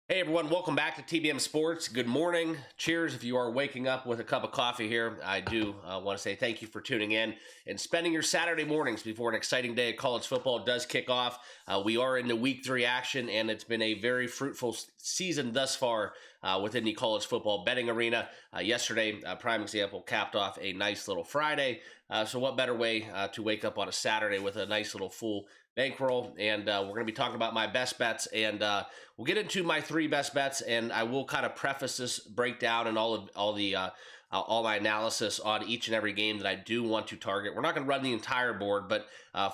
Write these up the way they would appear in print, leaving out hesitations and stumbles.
Hey everyone, welcome back to TBM Sports. Good morning. Cheers if you are waking up with a cup of coffee here. I do want to say thank you for tuning in and spending your Saturday mornings before an exciting day of college football does kick off. We are into week 3 action, and it's been a very fruitful season thus far within the college football betting arena. Yesterday, prime example, capped off a nice little Friday. So what better way to wake up on a Saturday with a nice little full bankroll? And we're going to be talking about my best bets, and we'll get into my 3 best bets, and I will kind of preface this breakdown and all my analysis on each and every game that I do want to target. We're not going to run the entire board, but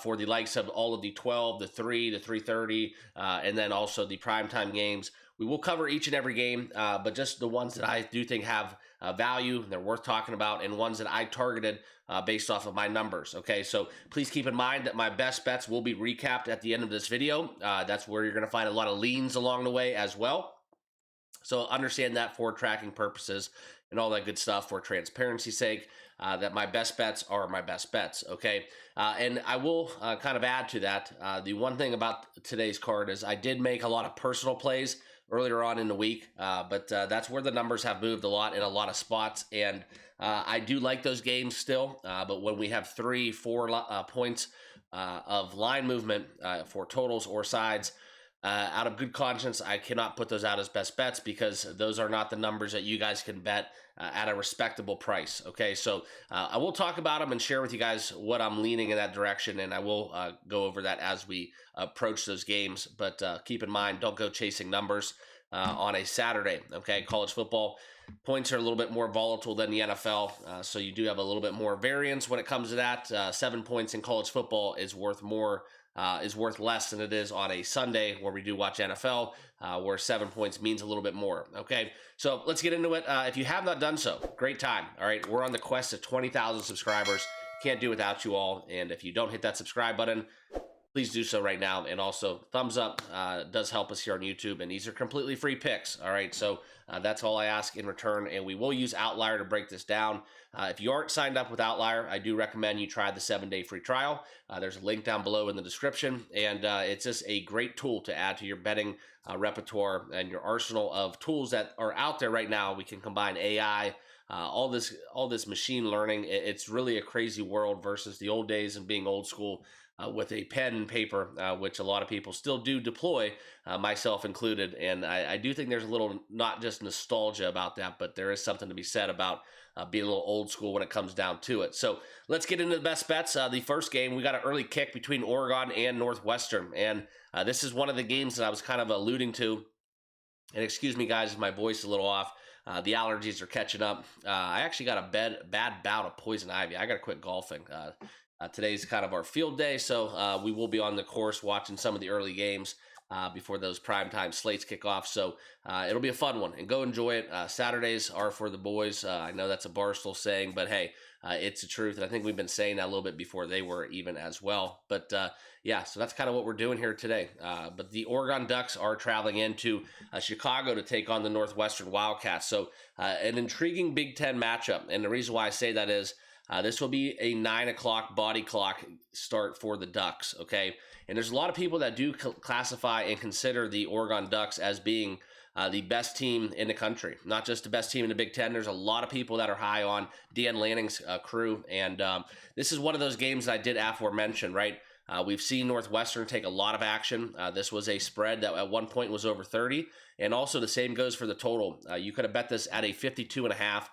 for the likes of all of the 12, the 3, the 3:30, and then also the primetime games, we will cover each and every game, but just the ones that I do think have value, they're worth talking about, and ones that I targeted based off of my numbers. Okay, so please keep in mind that my best bets will be recapped at the end of this video. That's where you're going to find a lot of leans along the way as well. So understand that for tracking purposes and all that good stuff for transparency's sake, that my best bets are my best bets, okay? And I will kind of add to that. The one thing about today's card is I did make a lot of personal plays earlier on in the week, but that's where the numbers have moved a lot in a lot of spots, and I do like those games still, but when we have 3-4 points of line movement for totals or sides, out of good conscience, I cannot put those out as best bets because those are not the numbers that you guys can bet at a respectable price. Okay, so I will talk about them and share with you guys what I'm leaning in that direction, and I will go over that as we approach those games. But keep in mind, don't go chasing numbers on a Saturday. Okay, college football points are a little bit more volatile than the NFL, so you do have a little bit more variance when it comes to that. 7 points in college football is worth more. Is worth less than it is on a Sunday where we do watch NFL, where 7 points means a little bit more. Okay, so let's get into it. If you have not done so, great time. All right, we're on the quest of 20,000 subscribers. Can't do without you all. And if you don't hit that subscribe button, please do so right now. And also, thumbs up does help us here on YouTube. And these are completely free picks. All right, so that's all I ask in return. And we will use Outlier to break this down. If you aren't signed up with Outlier, I do recommend you try the 7-day free trial. There's a link down below in the description. And it's just a great tool to add to your betting repertoire and your arsenal of tools that are out there right now. We can combine AI, all this machine learning. It's really a crazy world versus the old days and being old school with a pen and paper, which a lot of people still do deploy, myself included. And I do think there's a little, not just nostalgia about that, but there is something to be said about being a little old school when it comes down to it. So let's get into the best bets. The first game, we got an early kick between Oregon and Northwestern. And this is one of the games that I was kind of alluding to. And excuse me, guys, if my voice is a little off. The allergies are catching up. I actually got a bad bout of poison ivy. I got to quit golfing. Today's kind of our field day, so we will be on the course watching some of the early games before those primetime slates kick off. So it'll be a fun one, and go enjoy it. Saturdays are for the boys. I know that's a Barstool saying, but hey, it's the truth, and I think we've been saying that a little bit before they were even as well. But yeah, so that's kind of what we're doing here today. But the Oregon Ducks are traveling into Chicago to take on the Northwestern Wildcats. So an intriguing Big Ten matchup, and the reason why I say that is this will be a 9 o'clock body clock start for the Ducks, okay? And there's a lot of people that do classify and consider the Oregon Ducks as being the best team in the country, not just the best team in the Big Ten. There's a lot of people that are high on Dan Lanning's crew, and this is one of those games that I did aforemention, right? We've seen Northwestern take a lot of action. This was a spread that at one point was over 30, and also the same goes for the total. You could have bet this at a 52.5.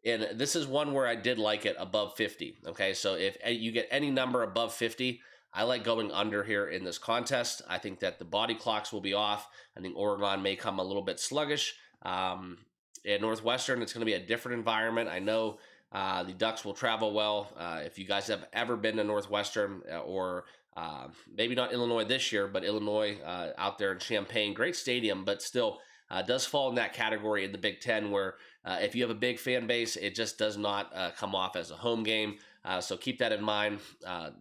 And this is one where I did like it above 50. Okay, so if you get any number above 50, I like going under here in this contest. I think that the body clocks will be off. I think Oregon may come a little bit sluggish. At Northwestern, it's going to be a different environment. I know the Ducks will travel well. If you guys have ever been to Northwestern or maybe not Illinois this year, but Illinois out there in Champaign, great stadium, but still does fall in that category in the Big Ten where if you have a big fan base, it just does not come off as a home game. So keep that in mind.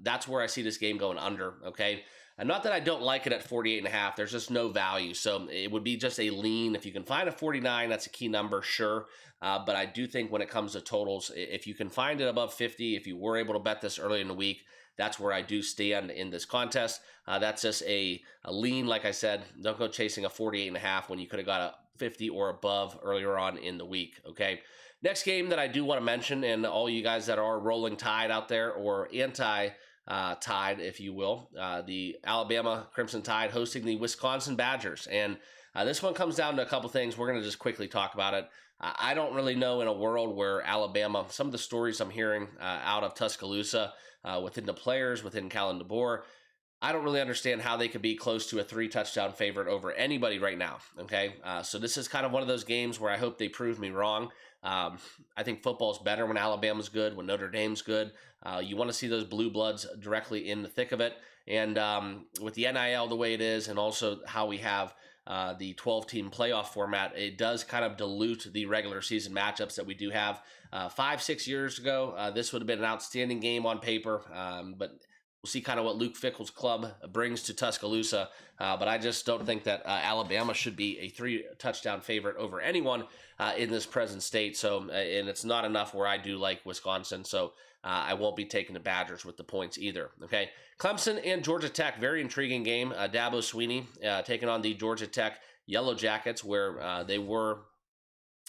That's where I see this game going under, okay? And not that I don't like it at 48.5. There's just no value. So it would be just a lean. If you can find a 49, that's a key number, sure. But I do think when it comes to totals, if you can find it above 50, if you were able to bet this early in the week, That's where I do stand in this contest. That's just a lean, like I said. Don't go chasing a 48.5 when you could have got a 50 or above earlier on in the week, okay? Next game that I do want to mention, and all you guys that are rolling Tide out there or anti-Tide, if you will, the Alabama Crimson Tide hosting the Wisconsin Badgers. And this one comes down to a couple things. We're going to just quickly talk about it. I don't really know, in a world where Alabama, some of the stories I'm hearing out of Tuscaloosa, within the players, within Kalen DeBoer, I don't really understand how they could be close to a 3-touchdown favorite over anybody right now, okay? So this is kind of one of those games where I hope they prove me wrong. I think football's better when Alabama's good, when Notre Dame's good. You want to see those blue bloods directly in the thick of it. And with the NIL the way it is, and also how we have the 12-team playoff format, it does kind of dilute the regular season matchups that we do have. 5-6 years ago, this would have been an outstanding game on paper, but we'll see kind of what Luke Fickell's club brings to Tuscaloosa, but I just don't think that Alabama should be a 3-touchdown favorite over anyone in this present state. So, and it's not enough where I do like Wisconsin, so I won't be taking the Badgers with the points either. Okay, Clemson and Georgia Tech, very intriguing game. Dabo Swinney taking on the Georgia Tech Yellow Jackets, where they were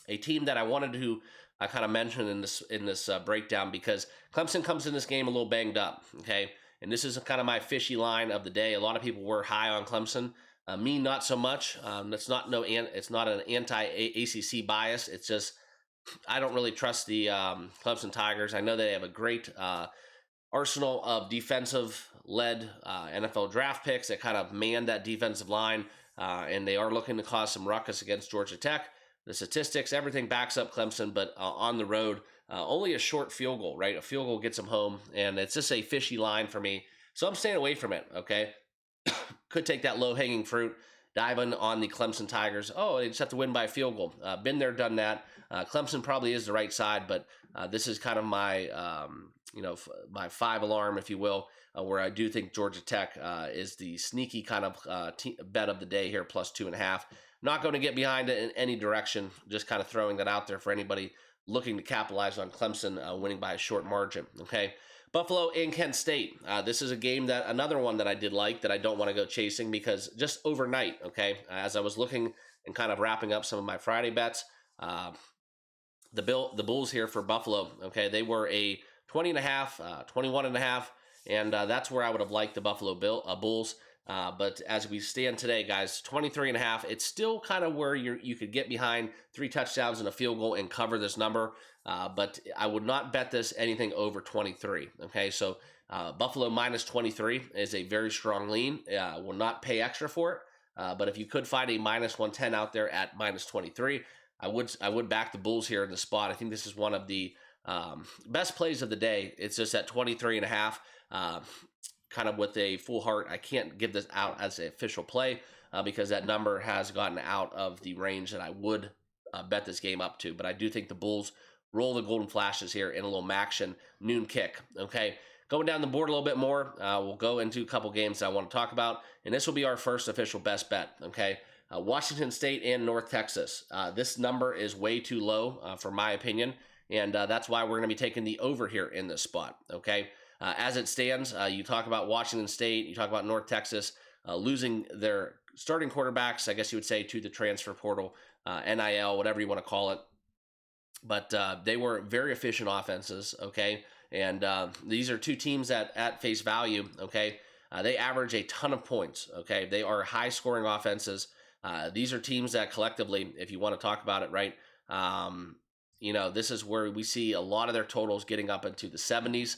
a team that I wanted to kind of mention in this breakdown, because Clemson comes in this game a little banged up. Okay. And this is kind of my fishy line of the day. A lot of people were high on Clemson. Me, not so much. It's not an anti-ACC bias. It's just I don't really trust the Clemson Tigers. I know they have a great arsenal of defensive-led NFL draft picks that kind of man that defensive line, and they are looking to cause some ruckus against Georgia Tech. The statistics, everything backs up Clemson, but on the road, only a short field goal, right? A field goal gets them home, and it's just a fishy line for me. So I'm staying away from it, okay? Could take that low-hanging fruit, dive in on the Clemson Tigers. Oh, they just have to win by a field goal. Been there, done that. Clemson probably is the right side, but this is kind of my, my 5 alarm, if you will, where I do think Georgia Tech is the sneaky kind of bet of the day here, plus 2.5. Not going to get behind it in any direction, just kind of throwing that out there for anybody looking to capitalize on Clemson winning by a short margin, okay? Buffalo and Kent State. This is a game that, another one that I did like, that I don't want to go chasing, because just overnight, okay, as I was looking and kind of wrapping up some of my Friday bets, the Bulls here for Buffalo, okay, they were a 20.5, 21.5, and that's where I would have liked the Buffalo Bulls. But as we stand today, guys, 23.5, it's still kind of where you could get behind 3 touchdowns and a field goal and cover this number. But I would not bet this anything over 23. Okay, so Buffalo minus 23 is a very strong lean. Will not pay extra for it. But if you could find a minus 110 out there at minus 23, I would back the Bulls here in the spot. I think this is one of the best plays of the day. It's just at 23.5. Kind of with a full heart. I can't give this out as an official play because that number has gotten out of the range that I would bet this game up to. But I do think the Bulls roll the Golden Flashes here in a little Maction noon kick. Okay, going down the board a little bit more, we'll go into a couple games that I want to talk about, and this will be our first official best bet. Okay, Washington State and North Texas. This number is way too low for my opinion, and that's why we're going to be taking the over here in this spot. Okay. As it stands, you talk about Washington State, you talk about North Texas losing their starting quarterbacks, I guess you would say, to the transfer portal, NIL, whatever you want to call it. But they were very efficient offenses, okay? And these are two teams that, at face value, okay, they average a ton of points, okay? They are high-scoring offenses. These are teams that collectively, if you want to talk about it, right, this is where we see a lot of their totals getting up into the 70s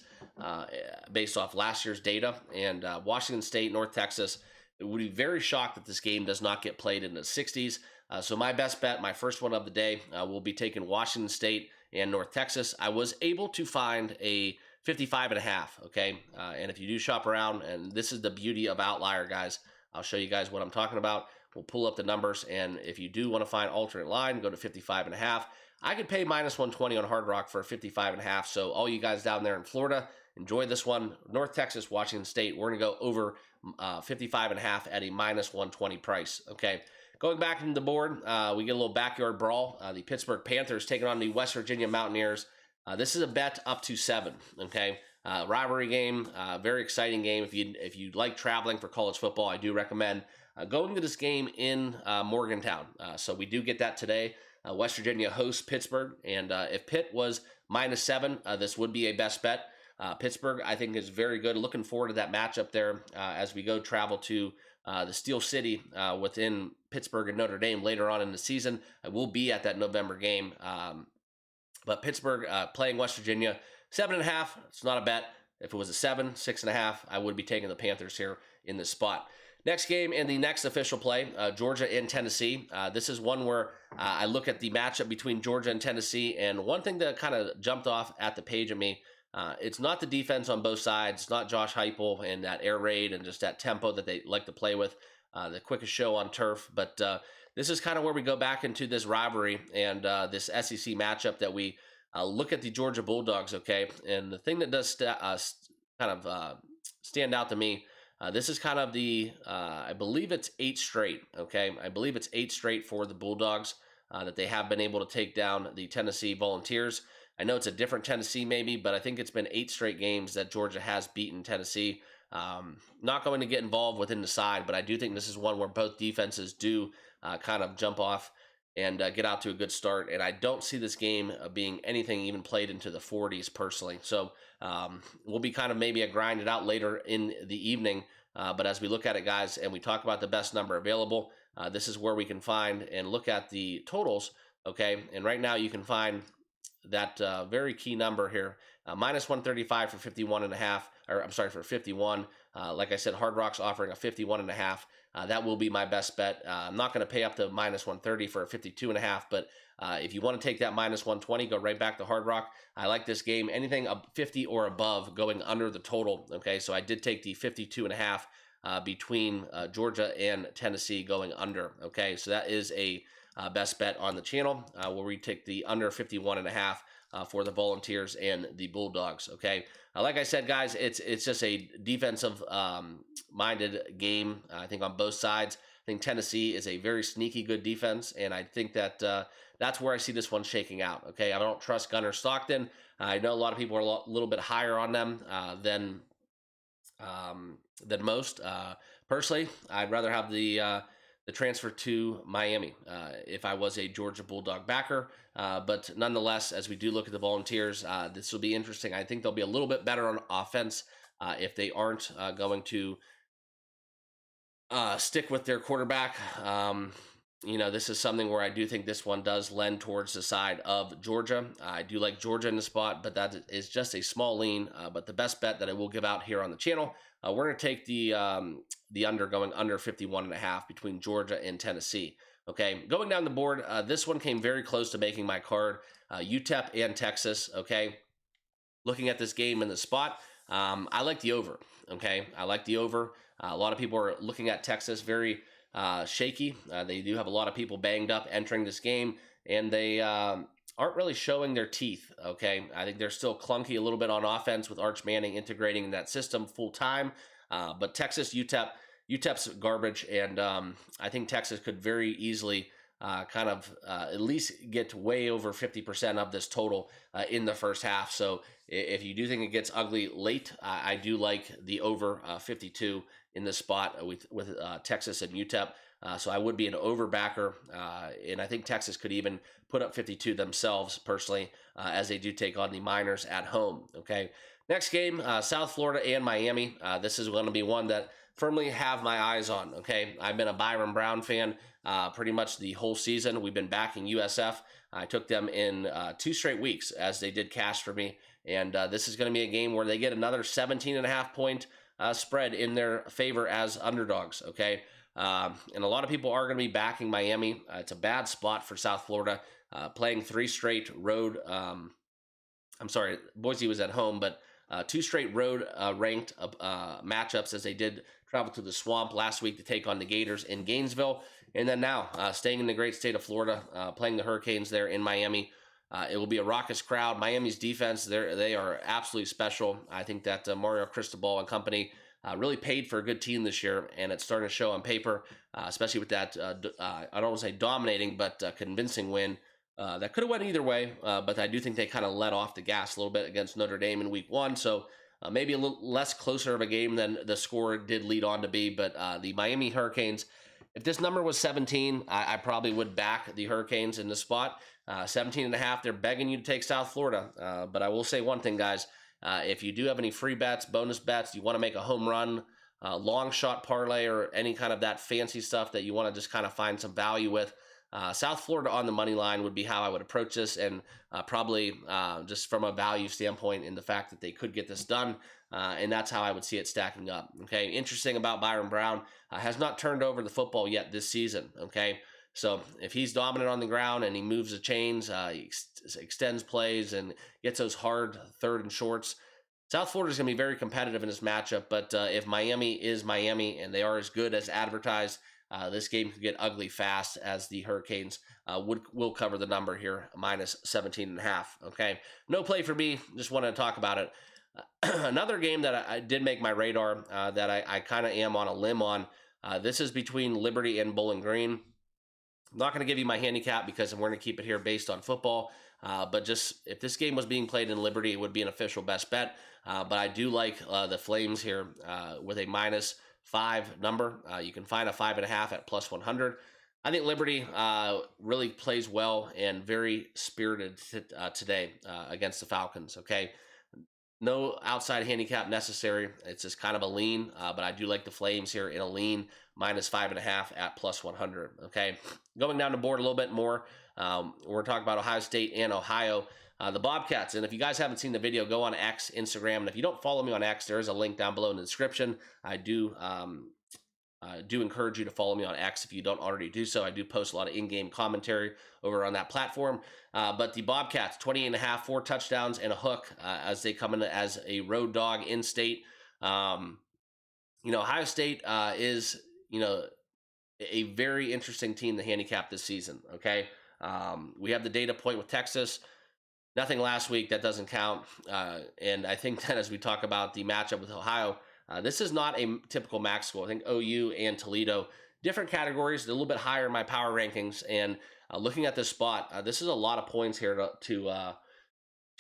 based off last year's data. And Washington State, North Texas, it would be very shocked that this game does not get played in the 60s. So my best bet, my first one of the day, will be taking Washington State and North Texas. I was able to find a 55.5, okay? And if you do shop around, and this is the beauty of Outlier, guys, I'll show you guys what I'm talking about. We'll pull up the numbers, and if you do want to find alternate line, go to 55.5. I could pay minus 120 on Hard Rock for 55.5. So all you guys down there in Florida, enjoy this one. North Texas, Washington State, we're going to go over 55.5 at a minus 120 price. Okay, going back into the board, we get a little backyard brawl. The Pittsburgh Panthers taking on the West Virginia Mountaineers. This is a bet up to 7. Okay, Rivalry game, very exciting game. If you like traveling for college football, I do recommend going to this game in Morgantown. So we do get that today. West Virginia hosts Pittsburgh, and if Pitt was -7, this would be a best bet. Pittsburgh, I think, is very good. Looking forward to that matchup there as we go travel to the Steel City within Pittsburgh and Notre Dame later on in the season. I will be at that November game. But Pittsburgh playing West Virginia, 7.5. It's not a bet. If it was a 7, 6.5, I would be taking the Panthers here in this spot. Next game and the next official play, Georgia and Tennessee. This is one where I look at the matchup between Georgia and Tennessee, and one thing that kind of jumped off at the page of me, it's not the defense on both sides. It's not Josh Heupel and that air raid and just that tempo that they like to play with, the quickest show on turf. But this is kind of where we go back into this rivalry and this SEC matchup that we look at the Georgia Bulldogs, okay? And the thing that does stand out to me, this is kind of the, I believe it's 8 straight, okay? I believe it's 8 straight for the Bulldogs that they have been able to take down the Tennessee Volunteers. I know it's a different Tennessee maybe, but I think it's been 8 straight games that Georgia has beaten Tennessee. Not going to get involved within the side, but I do think this is one where both defenses do kind of jump off and get out to a good start. And I don't see this game being anything even played into the 40s personally. So we'll be kind of maybe a grind it out later in the evening. But as we look at it, guys, and we talk about the best number available, this is where we can find and look at the totals, okay? And right now you can find that very key number here, -135 for 51.5, or I'm sorry, for 51. Like I said, Hard Rock's offering a 51.5. That will be my best bet. I'm not going to pay up to -130 for a 52.5, but if you want to take that -120, go right back to Hard Rock. I like this game. Anything 50 or above going under the total, okay? So I did take the 52.5 between Georgia and Tennessee going under, okay? So that is a best bet on the channel, where we take the under 51.5 for the Volunteers and the Bulldogs, okay? Like I said, guys, it's just a defensive minded game, I think, on both sides. I think Tennessee is a very sneaky good defense, and I think that that's where I see this one shaking out, okay? I don't trust Gunner Stockton. I know a lot of people are a little bit higher on them than most. Personally, I'd rather have the transfer to Miami if I was a Georgia Bulldog backer. But nonetheless, as we do look at the Volunteers, this will be interesting. I think they'll be a little bit better on offense if they aren't going to stick with their quarterback. This is something where I do think this one does lend towards the side of Georgia. I do like Georgia in the spot, but that is just a small lean. But the best bet that I will give out here on the channel, we're going to take the under, going under 51.5 between Georgia and Tennessee. Okay, going down the board, this one came very close to making my card. UTEP and Texas, okay? Looking at this game in the spot, I like the over, okay? I like the over. A lot of people are looking at Texas very shaky. They do have a lot of people banged up entering this game, and they aren't really showing their teeth, okay? I think they're still clunky a little bit on offense with Arch Manning integrating in that system full time. But Texas, UTEP's garbage, and I think Texas could very easily at least get way over 50% of this total in the first half. So if you do think it gets ugly late, I do like the over 52 in this spot with Texas and UTEP. So I would be an over backer, and I think Texas could even put up 52 themselves personally, as they do take on the Miners at home. Okay, next game, South Florida and Miami. This is going to be one that firmly have my eyes on. Okay, I've been a Byron Brown fan pretty much the whole season. We've been backing USF. I took them in 2 straight weeks as they did cash for me, and this is going to be a game where they get another 17.5 point spread in their favor as underdogs. Okay. And a lot of people are going to be backing Miami. It's a bad spot for South Florida, playing 3 straight road. I'm sorry, Boise was at home, but 2 straight road ranked matchups as they did travel to the Swamp last week to take on the Gators in Gainesville. And then now staying in the great state of Florida, playing the Hurricanes there in Miami. It will be a raucous crowd. Miami's defense, they are absolutely special. I think that Mario Cristobal and company really paid for a good team this year, and it's starting to show on paper, especially with that, I don't want to say dominating, but convincing win. That could have went either way, but I do think they kind of let off the gas a little bit against Notre Dame in week 1. So Maybe a little less closer of a game than the score did lead on to be, but the Miami Hurricanes, if this number was 17, I probably would back the Hurricanes in this spot. 17 and a half, they're begging you to take South Florida. But I will say one thing, guys. If you do have any free bets, bonus bets, you want to make a home run, long shot parlay, or any kind of that fancy stuff that you want to just kind of find some value with, South Florida on the money line would be how I would approach this, and probably just from a value standpoint in the fact that they could get this done, and that's how I would see it stacking up. Okay, interesting about Byron Brown, has not turned over the football yet this season. Okay, so if he's dominant on the ground and he moves the chains, he extends plays and gets those hard third and shorts, South Florida is going to be very competitive in this matchup. But if Miami is Miami and they are as good as advertised, this game could get ugly fast, as the Hurricanes will cover the number here, minus 17 and a half. Okay, no play for me. Just wanted to talk about it. Another game that I did make my radar, that I kind of am on a limb on. This is between Liberty and Bowling Green. I'm not going to give you my handicap because we're going to keep it here based on football. But just if this game was being played in Liberty, it would be an official best bet. But I do like the Flames here with a -5 number. You can find a 5.5 at +100. I think Liberty really plays well and very spirited today against the Falcons. Okay, no outside handicap necessary. It's just kind of a lean, but I do like the Flames here in a lean, -5.5 at +100. Okay, going down the board a little bit more. We're talking about Ohio State and Ohio. The Bobcats, and if you guys haven't seen the video, go on X, Instagram, and if you don't follow me on X, there is a link down below in the description. I do encourage you to follow me on X if you don't already do so. I do post a lot of in-game commentary over on that platform. But the Bobcats, 28.5, 4 touchdowns and a hook as they come in as a road dog in state. Ohio State is, a very interesting team to handicap this season. Okay, we have the data point with Texas. Nothing last week, that doesn't count. And I think that as we talk about the matchup with Ohio, this is not a typical MAC school. I think OU and Toledo, different categories, a little bit higher in my power rankings. And looking at this spot, this is a lot of points here to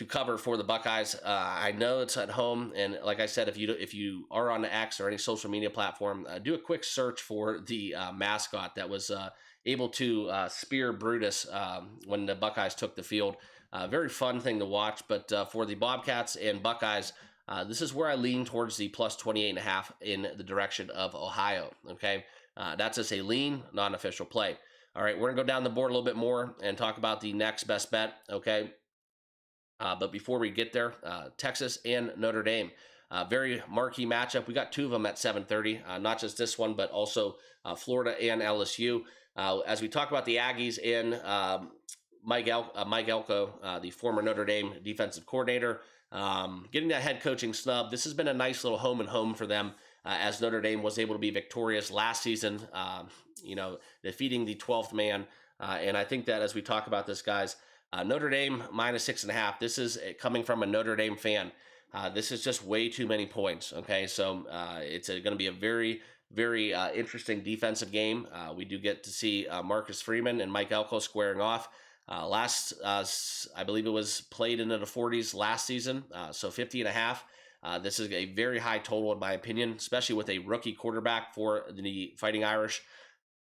cover for the Buckeyes. I know it's at home, and like I said, if you are on the X or any social media platform, do a quick search for the mascot that was able to spear Brutus when the Buckeyes took the field. Very fun thing to watch. But for the Bobcats and Buckeyes, this is where I lean towards the +28.5 in the direction of Ohio. Okay, that's just a lean, non-official play. All right, we're gonna go down the board a little bit more and talk about the next best bet. Okay. But before we get there, Texas and Notre Dame, very marquee matchup. We got 2 of them at 7:30, not just this one, but also Florida and LSU. As we talk about the Aggies and Mike Elko, the former Notre Dame defensive coordinator, getting that head coaching snub. This has been a nice little home and home for them, as Notre Dame was able to be victorious last season, defeating the 12th man. And I think that as we talk about this, guys, Notre Dame -6.5. This is coming from a Notre Dame fan. This is just way too many points. Okay, so it's going to be a very, very interesting defensive game. We do get to see Marcus Freeman and Mike Elko squaring off. I believe it was played into the 40s last season, so 50.5. This is a very high total in my opinion, especially with a rookie quarterback for the Fighting Irish.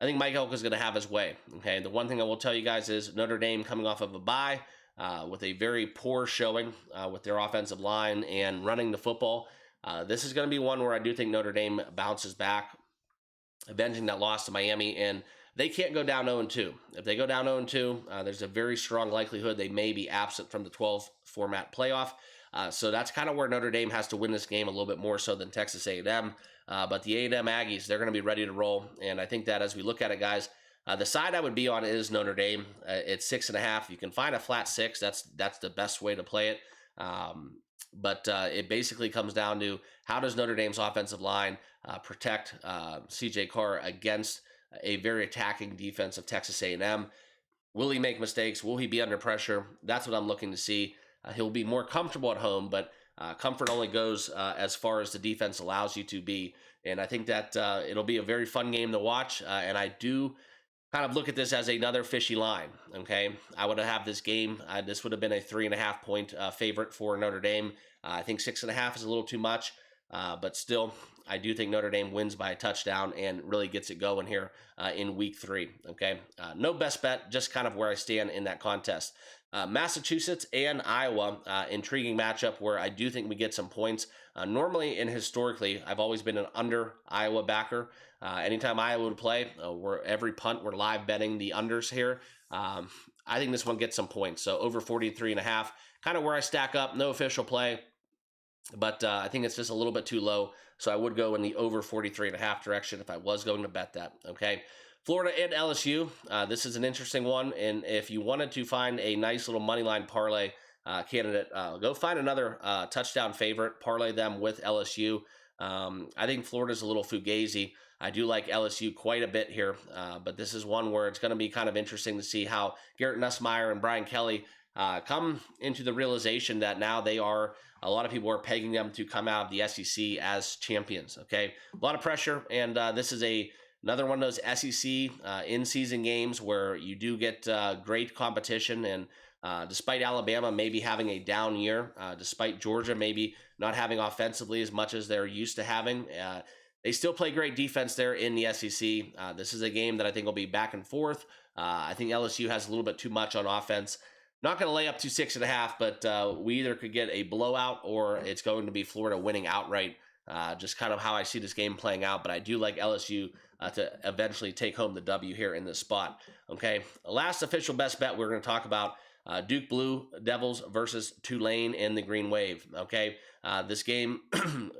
I think Mike Elko is going to have his way. Okay, the one thing I will tell you guys is Notre Dame coming off of a bye with a very poor showing with their offensive line and running the football. This is going to be one where I do think Notre Dame bounces back, avenging that loss to Miami, and they can't go down 0-2. If they go down 0-2, there's a very strong likelihood they may be absent from the 12 format playoff. So that's kind of where Notre Dame has to win this game a little bit more so than Texas A&M. But the A&M Aggies, they're going to be ready to roll. And I think that as we look at it, guys, the side I would be on is Notre Dame. It's 6.5. You can find a flat 6. That's the best way to play it. But it basically comes down to how does Notre Dame's offensive line protect C.J. Carr against a very attacking defense of Texas A&M. Will he make mistakes? Will he be under pressure? That's what I'm looking to see. He'll be more comfortable at home, but comfort only goes as far as the defense allows you to be. And I think that it'll be a very fun game to watch. And I do kind of look at this as another fishy line. Okay, I would have this game. This would have been a 3.5 point favorite for Notre Dame. I think 6.5 is a little too much, but still, I do think Notre Dame wins by a touchdown and really gets it going here in week 3. Okay, no best bet, just kind of where I stand in that contest. Massachusetts and Iowa, intriguing matchup where I do think we get some points. Normally and historically, I've always been an under Iowa backer. Anytime Iowa would play, every punt, we're live betting the unders here. I think this one gets some points. So over 43.5, kind of where I stack up. No official play, but I think it's just a little bit too low. So I would go in the over 43.5 direction if I was going to bet that. Okay. Florida and LSU. This is an interesting one. And if you wanted to find a nice little money line parlay candidate, go find another touchdown favorite, parlay them with LSU. I think Florida's a little fugazi. I do like LSU quite a bit here, but this is one where it's going to be kind of interesting to see how Garrett Nussmeier and Brian Kelly come into the realization that now a lot of people are pegging them to come out of the SEC as champions. Okay, a lot of pressure, and this is another one of those SEC in-season games where you do get great competition. And despite Alabama maybe having a down year, despite Georgia maybe not having offensively as much as they're used to having, they still play great defense there in the SEC. This is a game that I think will be back and forth. I think LSU has a little bit too much on offense. Not going to lay up to 6.5, but we either could get a blowout or it's going to be Florida winning outright. Just kind of how I see this game playing out, but I do like LSU to eventually take home the W here in this spot. Okay, last official best bet we're going to talk about, Duke Blue Devils versus Tulane in the Green Wave. Okay, this game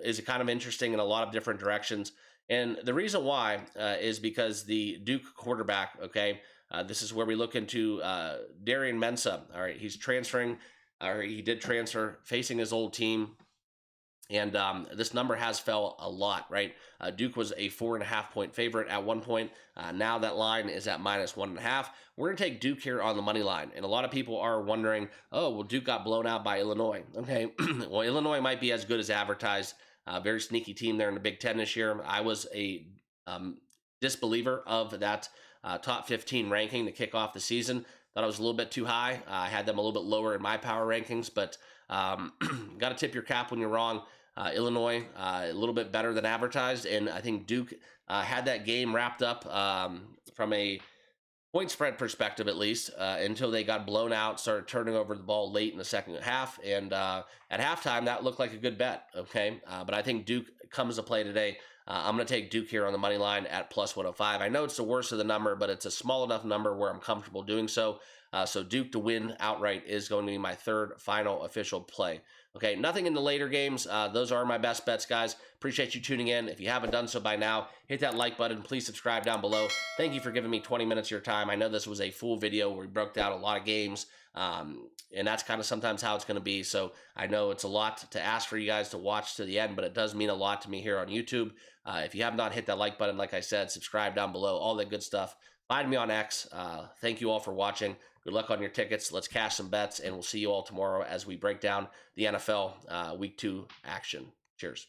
is kind of interesting in a lot of different directions, and the reason why is because the Duke quarterback, okay, this is where we look into Darian Mensah. All right, he's transferring, or he did transfer, facing his old team. And this number has fell a lot, right? Duke was a 4.5 point favorite at one point. Now that line is at -1.5. We're going to take Duke here on the money line. And a lot of people are wondering, oh, well, Duke got blown out by Illinois. Okay, well, Illinois might be as good as advertised. Very sneaky team there in the Big Ten this year. I was a disbeliever of that top 15 ranking to kick off the season. Thought it was a little bit too high. I had them a little bit lower in my power rankings, but got to tip your cap when you're wrong. Illinois, a little bit better than advertised, and I think Duke had that game wrapped up from a point spread perspective, at least, until they got blown out, started turning over the ball late in the second half, and at halftime, that looked like a good bet, okay? But I think Duke comes to play today. I'm going to take Duke here on the money line at +105. I know it's the worst of the number, but it's a small enough number where I'm comfortable doing so. So Duke to win outright is going to be my third final official play. Okay, nothing in the later games. Those are my best bets, guys. Appreciate you tuning in. If you haven't done so by now, hit that like button. Please subscribe down below. Thank you for giving me 20 minutes of your time. I know this was a full video where we broke down a lot of games, and that's kind of sometimes how it's going to be. So I know it's a lot to ask for you guys to watch to the end, but it does mean a lot to me here on YouTube. If you have not hit that like button, like I said, subscribe down below, all that good stuff. Find me on X. Thank you all for watching. Good luck on your tickets. Let's cash some bets, and we'll see you all tomorrow as we break down the NFL Week 2 action. Cheers.